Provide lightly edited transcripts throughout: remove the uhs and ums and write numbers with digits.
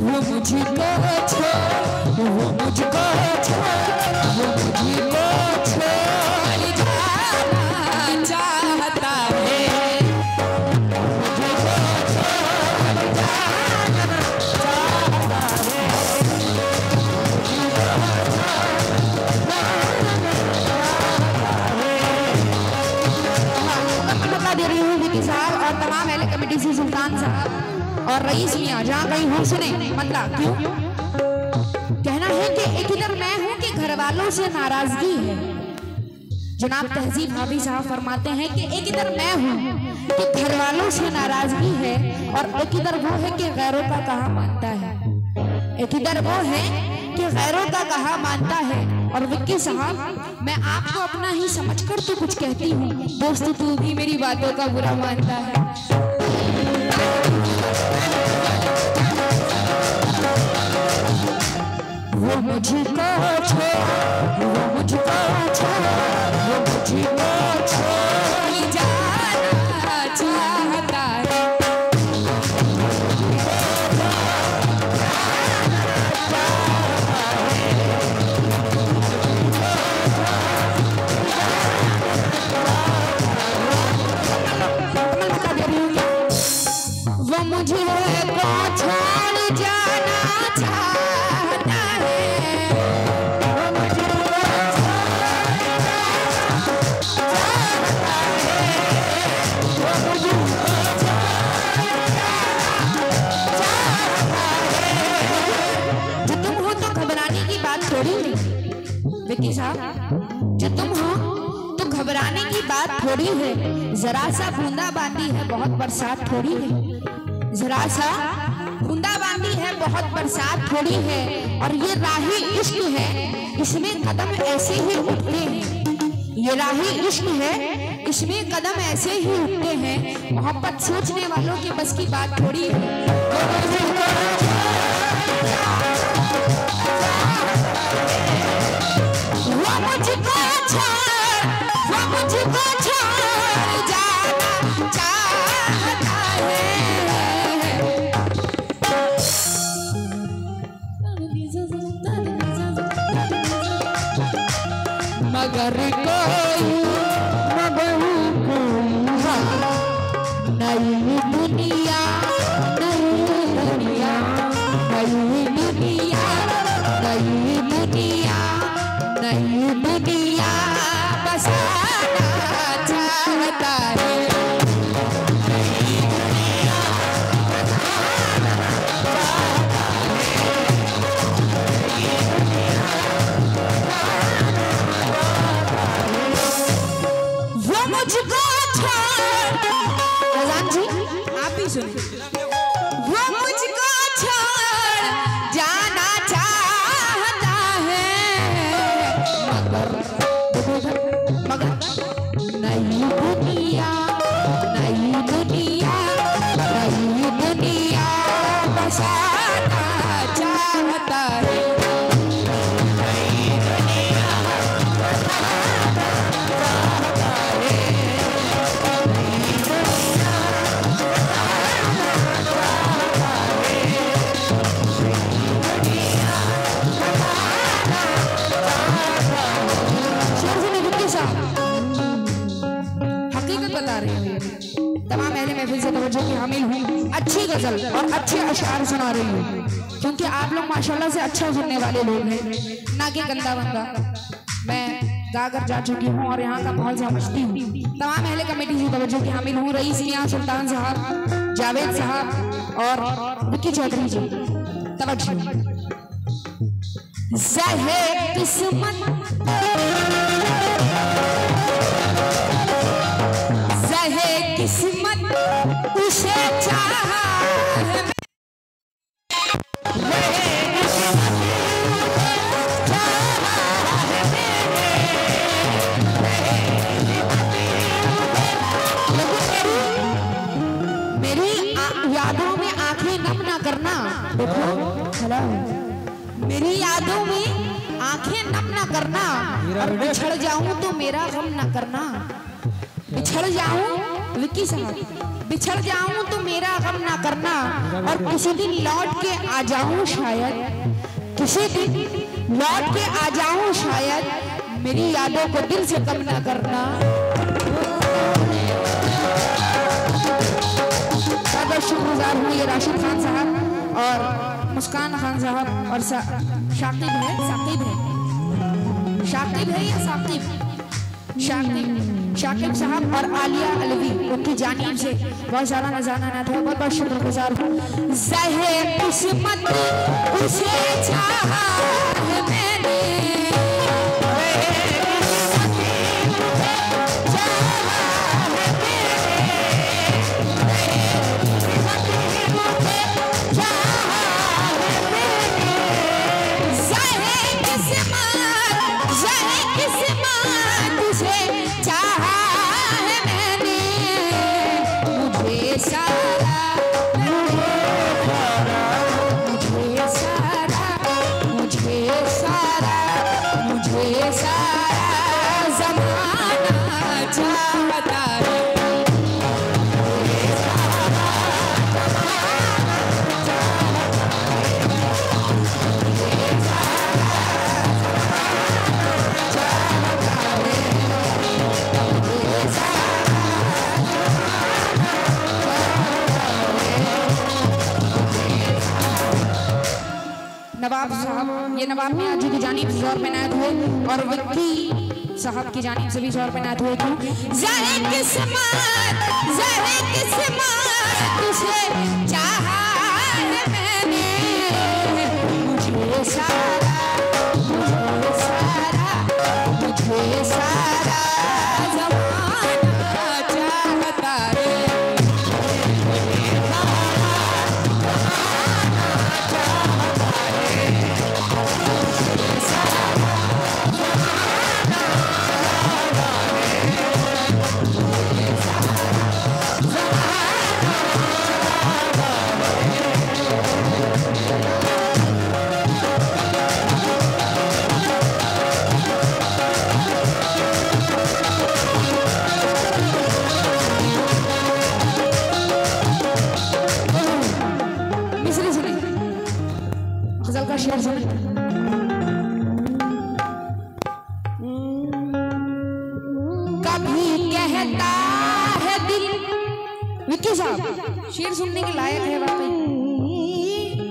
वो मुझको छोड़, वो मुझको छोड़, वो मुझको छोड़ जाना चाहता है, मुझको छोड़ जाना चाहता है, बता दे रही हूँ विकी साहब और तमाम एल कमेटी से सुल्तान साहब और रईस मियां जहाँ कहीं हो सुने मतलब क्यों कहना है कि एक इधर मैं हूं कि घर वालों से नाराजगी है। जनाब तहजीब हाफिज साहब फरमाते हैं कि एक इधर मैं हूं कि घर वालों से नाराजगी है और एक इधर वो है कि गैरों का कहा मानता है, एक इधर वो है कि गैरों का कहा मानता है। और विक्की साहब मैं आपको अपना ही समझकर तो कुछ कहती हूँ दोस्त, तू भी मेरी बातों का बुरा मानता है। वो मुझको छोड़, वो मुझको छोड़, वो मुझको छोड़ जाना चाहता है, वो मुझको छोड़ जाना चाहता है, वो मुझको जो तुम हो तो घबराने की बात थोड़ी है विक्की साहब, जो तुम हो तो घबराने की बात थोड़ी है, जरा सा बूंदा बांदी है बहुत बरसात थोड़ी है, जरा सा बूंदा बांदी है बहुत बरसात थोड़ी है। और ये राही इश्क है इसमें कदम ऐसे ही उठते हैं, ये राही इश्क है इसमें कदम ऐसे ही उठते हैं, मोहब्बत सोचने वालों के बस की बात थोड़ी है। वो मुझको छोड़, वो मुझको छोड़ जाना चाहता है, मगर कोई नई दुनिया, नई दुनिया, नई दुनिया, नई दुनिया, नई दुनिया बसाना चाहता है, मुझको छोड़, रज़ान जी आप भी सुनिए, वो मुझको छोड़ जाना चाहता है, मगर नई दुनिया, नई दुनिया, नई दुनिया बसाना चाहता है, तमाम अहले महफिल से तवज्जो की हामिल हूँ, अच्छी गजल और अच्छे अशार सुना रही हूँ क्योंकि आप लोग माशाल्लाह से अच्छा सुनने वाले लोग हैं, ना कि गंदा बंदा। मैं गाकर जा चुकी हूँ और यहाँ का माहौल समझती हूँ। तमाम अहले कमेटी से तवज्जो की हामिल हूँ, रईस मियां, सुल्तान साहब, जावेद साहब और विक्की चौधरी जी, तवज्जो। ज़हे किस्मत, ज़हे किस्मत उसे चाहा है, मेरी यादों में आंखें नम ना करना, मेरी यादों में आंखें नम ना करना, और बिछड़ जाऊं तो मेरा गम ना करना, बिछड़ जाऊं विक्की साहब बिछड़ जाऊं तो मेरा गम ना करना, और किसी दिन लौट के आ जाऊं शायद, किसी दिन लौट के आ जाऊं शायद, मेरी यादों को दिल से कम ना करना। बहुत शुक्रगुजार हूँ ये राशिद खान साहब और मुस्कान खान साहब और शाकिब है, शाकिब है या शाकिब साहब और आलिया अलवी, उनकी जानिब से बहुत सारा नजारा ना था। बहुत बहुत शुक्रगुजार हूँ। ज़हे किस्मत उसे चाहा है मैंने, नवाब साहब, ये नवाब में जी की जानिब से 100 रुपए नायत हुए और विक्की साहब की जानिब से भी 100 रुपए नायत हुए। ज़हे किस्मत तुझे चाहा है मैंने, मुझे सारा ज़माना चाहता है। शेर सुने। कभी कहता है दिल, विक्की साहब शेर सुनने के लायक है वाकई।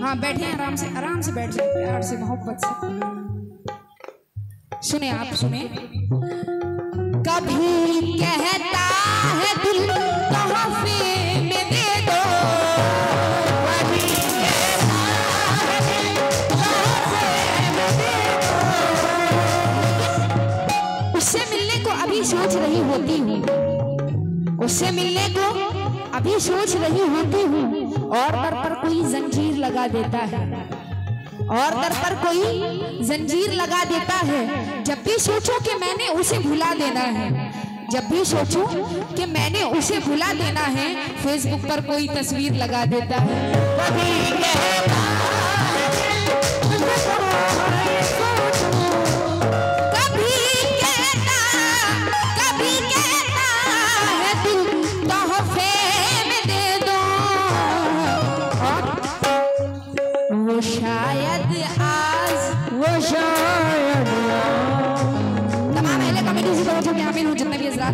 हाँ बैठे आराम से बैठ जाए, प्यार से मोहब्बत से सुने, आप सुने। कभी कहता है दिल तोहफे में दे दो, सोच रही होती हूँ, उससे मिलने को अभी सोच रही होती हूँ, और दर पर कोई जंजीर लगा देता है, और दर पर कोई जंजीर लगा देता है। जब भी सोचो कि मैंने उसे भुला देना है, जब भी सोचो कि मैंने उसे भुला देना है, फेसबुक पर कोई तस्वीर लगा देता है।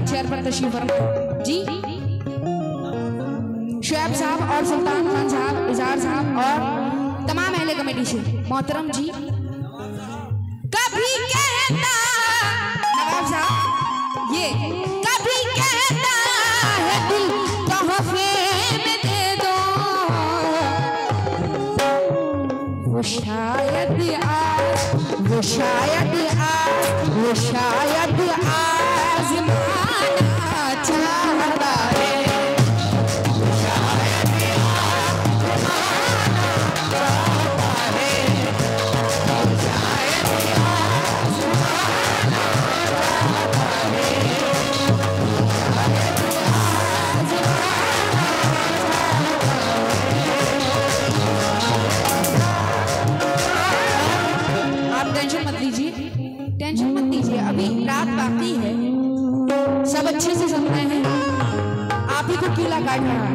चेयर पर तशरीफ फरमाएं जी। शुएब साहब और सुल्तान खान साहब, इज़हार साहब और तमाम अहले कमेटी से मोहतरम जी। कभी कहता नवाब साहब, ये कभी कहता है दिल तोहफे में दे दो, वो शायद टेंशन मत लीजिए, अभी रात बाकी है, सब अच्छे से सुन रहे हैं। आप हाथी को कीला काट रहा है।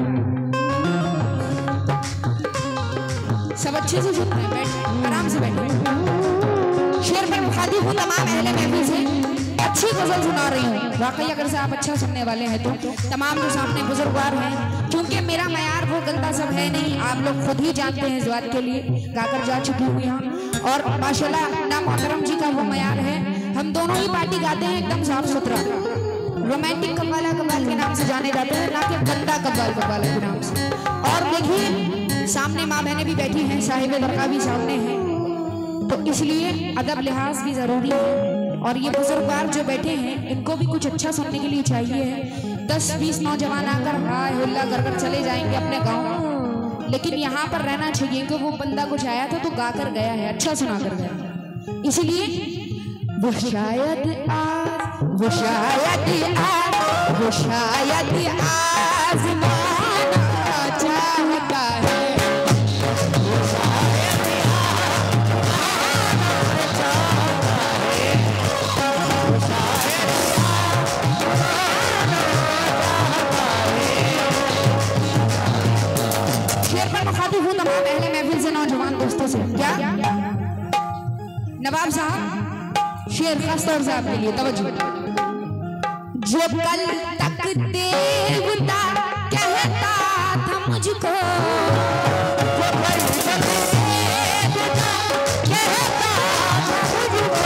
सब अच्छे से सुन रहे हैं, बैठ आराम से बैठे। शेर पर मुखातिब हूँ तमाम अहले महफिल से, अच्छी गजल सुना रही हूँ। वाकई अगर से आप अच्छा सुनने वाले हैं तो तमाम जो सामने बुजुर्गवार हैं, क्योंकि मेरा मयार वो गंदा सब है नहीं, आप लोग खुद ही जानते हैं, इस बात के लिए गाकर जा चुकी हूँ यहाँ। और माशाल्लाह ना मोहतरम जी का वो मयार है। हम दोनों ही पार्टी गाते हैं एकदम साफ सुथरा, रोमांटिक कव्वाला कव्वाल के नाम से जाने जाते हैं, ना कि गंदा कव्वाल कव्वाला के नाम से। और देखिए सामने माँ बहनें भी बैठी हैं, साहिबे दरगाह भी सामने हैं, तो इसलिए अदब लिहाज भी जरूरी है। और ये बुजुर्गवार जो बैठे हैं इनको भी कुछ अच्छा सुनने के लिए चाहिए है। 10-20 नौजवान आकर हाय हुल्ला कर चले जाएंगे अपने गाँव, लेकिन यहाँ पर रहना चाहिए कि वो बंदा कुछ आया था तो गा कर गया है, अच्छा सुना कर गया। इसलिए वो शायद आज़माना चाहता है, तमाम अहले महफिल से, नौजवान दोस्तों से। क्या नवाब साहब शेर खास तौर से आपके लिए तवज्जो। जो कल तक देवता कहता था मुझको, जो कल तक देवता कहता था मुझको,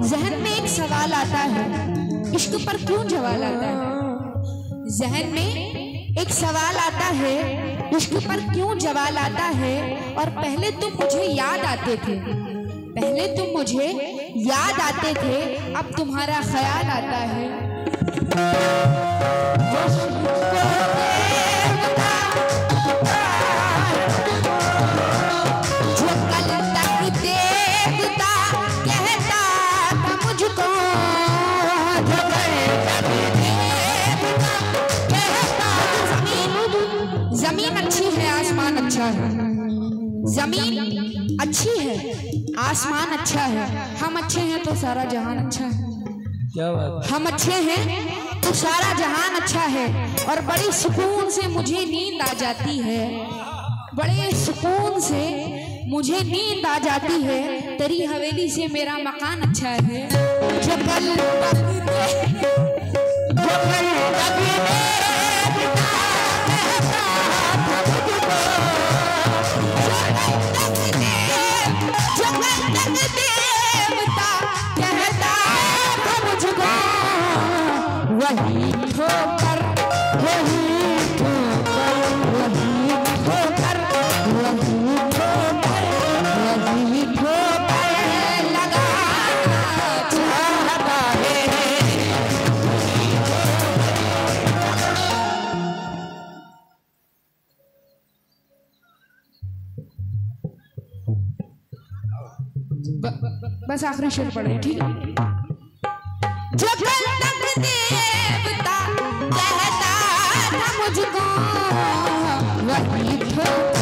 जहन में एक सवाल आता है, इश्क पर क्यों जवाल आता है? जहन में एक सवाल आता है, इश्क पर क्यों जवाल आता है? और पहले तुम मुझे याद आते थे, पहले तुम मुझे याद आते थे, अब तुम्हारा ख्याल आता है। जो कल तक देवता कहता था मुझको, जो कल तक जमीन अच्छी है, आसमान अच्छा है। जमीन अच्छी है, आसमान अच्छा है। हम अच्छे हैं तो सारा जहान अच्छा है। क्या बात? हम अच्छे हैं तो सारा जहान अच्छा है। और बड़ी सुकून से मुझे नींद आ जाती है, बड़े सुकून से मुझे नींद आ जाती है, तेरी हवेली से मेरा मकान अच्छा है। जो कल वही ठोकर, वही ठोकर, वही ठोकर, वही ठोकर, वही ठोकर लगा चाहता है। बस आखिरी शेर पढ़े, ठीक है? जो कल तक देवता कहता था मुझको, वही ठोकर